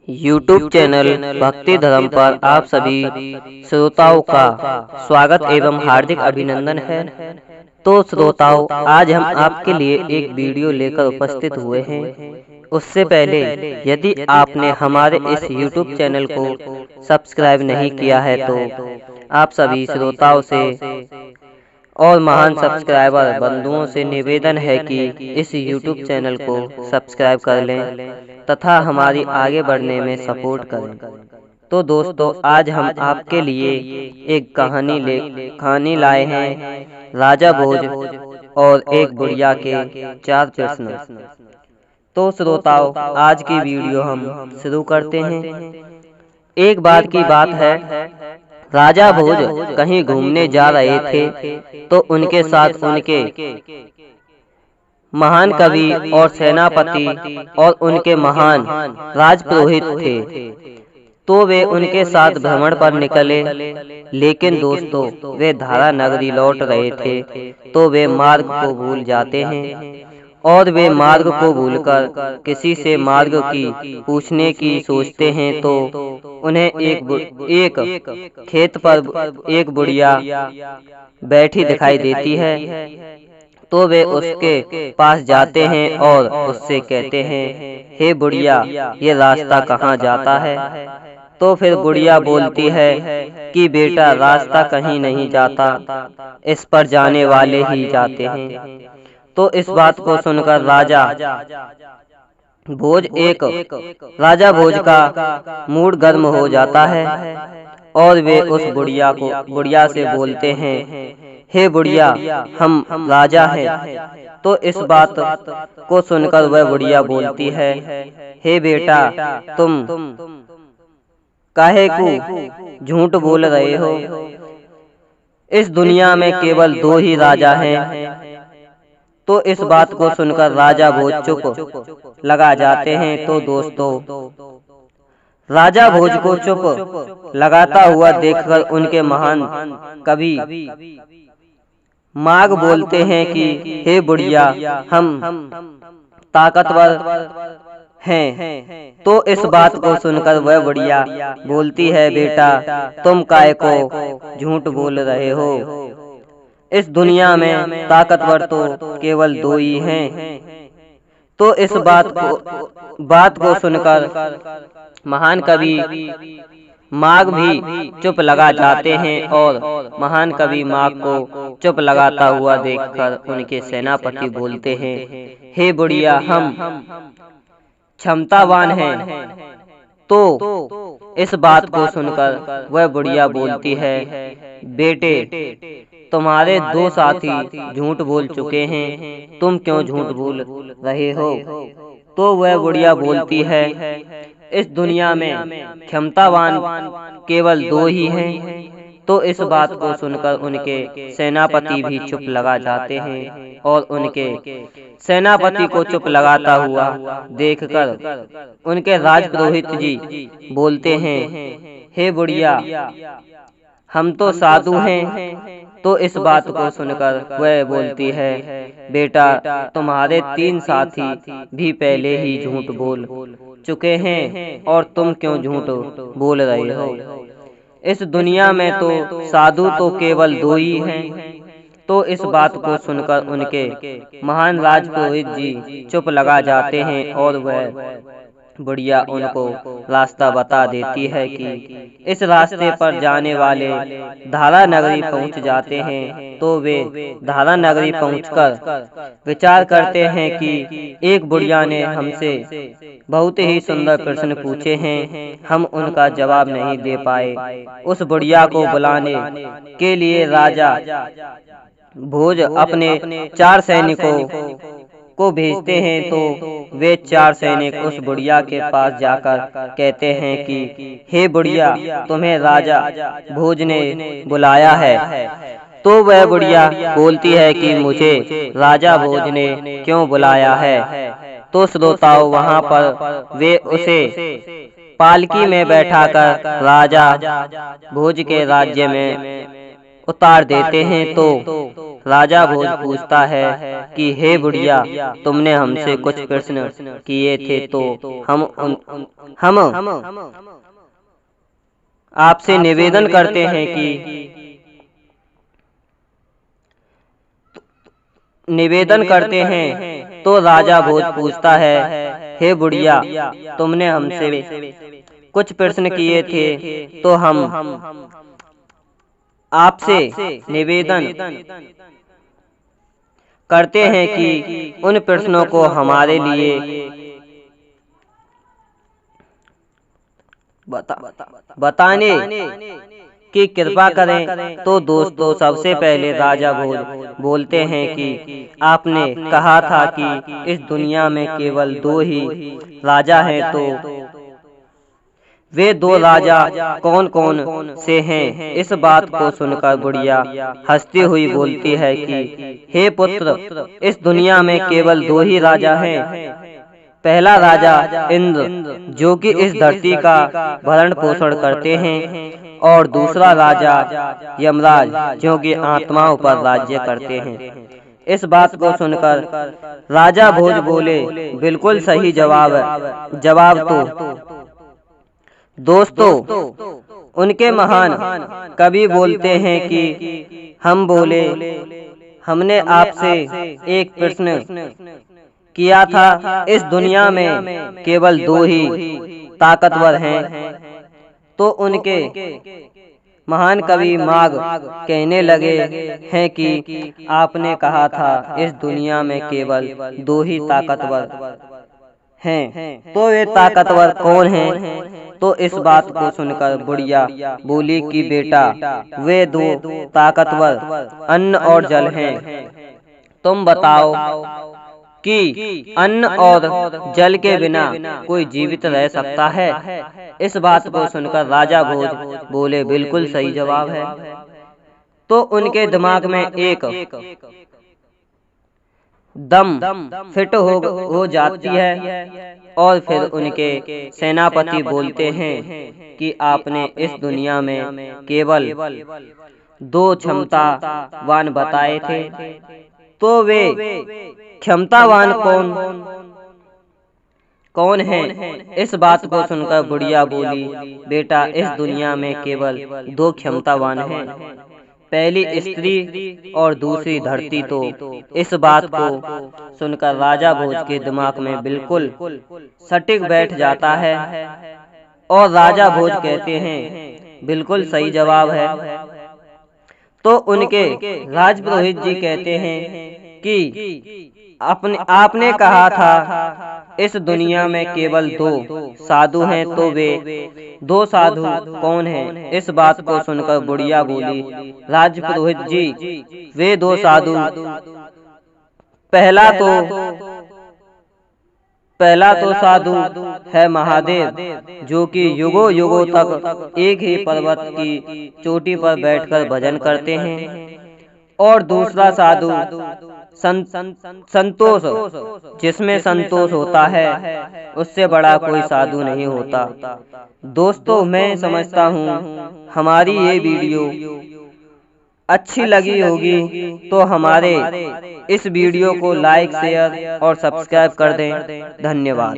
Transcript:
YouTube channel भक्ति धर्म पर आप सभी श्रोताओं का स्वागत एवं हार्दिक अभिनंदन है। तो श्रोताओं, आज हम आपके लिए एक वीडियो लेकर उपस्थित हुए हैं। उससे पहले यदि आपने हमारे इस YouTube चैनल को सब्सक्राइब नहीं किया है तो आप सभी श्रोताओं से और महान सब्सक्राइबर बंधुओं से निवेदन है कि इस YouTube चैनल को सब्सक्राइब कर लें तथा हमारी आगे बढ़ने में सपोर्ट करें। तो दोस्तों, आज हम आपके लिए एक कहानी लाए हैं, राजा भोज और एक बुढ़िया के 4 प्रश्न। तो श्रोताओं, आज की वीडियो हम शुरू करते हैं। एक बार की बात है, राजा भोज कहीं घूमने जा रहे थे तो उनके साथ उनके महान कवि और सेनापति और उनके महान राजपुरोहित थे। तो वे उनके साथ भ्रमण पर निकले। लेकिन दोस्तों, वे धारा नगरी लौट रहे थे तो वे मार्ग को भूल जाते हैं और वे मार्ग को भूलकर किसी से मार्ग की पूछने की सोचते हैं तो उन्हें एक खेत पर एक बुढ़िया बैठी दिखाई देती है। तो वे उसके पास जाते हैं और उससे कहते हैं, हे बुढ़िया, ये रास्ता कहाँ जाता है? तो फिर बुढ़िया बोलती है कि बेटा, रास्ता कहीं नहीं जाता, इस पर जाने वाले ही जाते हैं। तो इस बात को सुनकर राजा भोज का मूड गर्म हो जाता है और वे उस बुढ़िया से बोलते हैं, हे बुढ़िया, हम राजा हैं। तो इस बात को सुनकर वह बुढ़िया बोलती है, हे बेटा, तुम काहे को झूठ बोल रहे हो? इस दुनिया में केवल 2 ही राजा हैं। तो इस बात को सुनकर राजा भोज चुप लगा जाते हैं। तो दोस्तों, राजा भोज को चुप लगाता हुआ देखकर उनके महान कवि माग बोलते हैं कि हे बुढ़िया, हम ताकतवर हैं। तो इस बात को सुनकर वह बुढ़िया बोलती है, बेटा, तुम काहे को झूठ बोल रहे हो? इस दुनिया में ताकतवर तो केवल 2 ही हैं। तो इस बात को सुनकर महान कवि माग भी चुप लगा जाते हैं और महान कवि माग को चुप लगाता हुआ देखकर उनके सेनापति बोलते हैं, हे बुढ़िया, हम क्षमतावान हैं। तो इस बात को सुनकर वह बुढ़िया बोलती है, बेटे, तुम्हारे 2 साथी झूठ बोल चुके हैं, तुम क्यों झूठ बोल रहे हो? तो वह बुढ़िया बोलती है, इस दुनिया में क्षमतावान केवल 2 ही हैं। तो इस बात को सुनकर उनके सेनापति भी चुप लगा जाते हैं और उनके सेनापति को चुप लगाता हुआ देखकर उनके राजपुरोहित जी बोलते हैं, हे बुढ़िया, हम तो साधु हैं। तो इस बात को सुनकर वह बोलती है, बेटा, तुम्हारे 3 साथी भी पहले ही झूठ बोल चुके हैं और तुम क्यों झूठ बोल रहे हो? इस दुनिया में तो साधु तो केवल 2 ही हैं। तो इस बात को सुनकर उनके महान राजपुरोहित जी चुप लगा जाते हैं और वह बुढ़िया उनको रास्ता बता देती है कि इस रास्ते पर जाने वाले धारा नगरी पहुंच जाते हैं। तो वे धारा नगरी पहुंचकर विचार करते हैं कि एक बुढ़िया ने हमसे बहुत ही सुंदर प्रश्न पूछे हैं, हम उनका जवाब नहीं दे पाए। उस बुढ़िया को बुलाने के लिए राजा भोज अपने 4 सैनिकों को भेजते हैं। तो वे 4 सैनिक उस बुढ़िया के पास जाकर कहते हैं कि हे बुढ़िया, तुम्हें राजा भोज ने बुलाया है। तो वह बुढ़िया बोलती है कि मुझे राजा भोज ने क्यों बुलाया है? तो श्रोताओं, वहां पर वे उसे पालकी में बैठाकर राजा भोज के राज्य में उतार देते हैं तो राजा भोज पूछता है कि हे बुढ़िया, तुमने हमसे कुछ प्रश्न किए थे तो हम आपसे निवेदन करते हैं तो राजा भोज पूछता है, हे बुढ़िया, तुमने हमसे कुछ प्रश्न किए थे तो हम आपसे निवेदन करते हैं कि उन प्रश्नों को हमारे लिए बताने की कृपा करें। तो दोस्तों, सबसे पहले राजा भोज बोलते हैं कि आपने कहा था कि इस दुनिया में केवल 2 ही राजा हैं, तो वे 2 राजा कौन कौन से हैं? इस बात को सुनकर बुढ़िया हंसती हुई बोलती है कि हे पुत्र, इस दुनिया में केवल 2 ही राजा हैं। पहला राजा इंद्र, जो कि इस धरती का भरण पोषण करते हैं, और दूसरा राजा यमराज, जो कि आत्माओं पर राज्य करते हैं। इस बात को सुनकर राजा भोज बोले, बिल्कुल सही जवाब है। जवाब तो दोस्तों, उनके महान कवि बोलते हैं कि हमने आपसे एक प्रश्न किया था, इस दुनिया में केवल 2 ही ताकतवर हैं। तो उनके महान कवि माघ कहने लगे हैं कि आपने कहा था इस दुनिया में केवल 2 ही ताकतवर हैं, तो वे ताकतवर कौन हैं? तो इस बात को सुनकर बुढ़िया बोली कि बेटा, वे 2 ताकतवर अन्न और जल हैं। तुम बताओ कि अन्न और जल के बिना कोई जीवित रह सकता है? इस बात को सुनकर राजा भोज बोले, बिल्कुल सही जवाब है। तो उनके दिमाग में एक दम फिट हो जाती है, और फिर उनके सेनापति बोलते हैं कि आपने इस दुनिया में केवल 2 क्षमतावान बताए थे, तो वे क्षमतावान कौन हैं? इस बात को सुनकर बुढ़िया बोली, बेटा, इस दुनिया में केवल 2 क्षमतावान हैं, पहली स्त्री और दूसरी धरती। तो इस बात को सुनकर राजा भोज के दिमाग में बिल्कुल सटीक बैठ जाता है, और राजा भोज कहते हैं, बिल्कुल सही जवाब है। तो उनके राजपुरोहित जी कहते हैं कि आपने कहा था इस दुनिया में केवल 2 साधु हैं, तो वे 2 साधु कौन हैं? इस बात को सुनकर बुढ़िया बोली, राजपुरोहित जी, वे 2 साधु, पहला तो साधु है महादेव, जो कि युगों युगों तक एक ही पर्वत की चोटी पर बैठकर भजन करते हैं, और दूसरा साधु संतोष, जिसमें संतोष होता है, उससे बड़ा कोई साधु नहीं होता। दोस्तों, मैं समझता हूँ हमारी ये वीडियो अच्छी लगी होगी, तो हमारे इस वीडियो को लाइक, शेयर और सब्सक्राइब कर दें। धन्यवाद।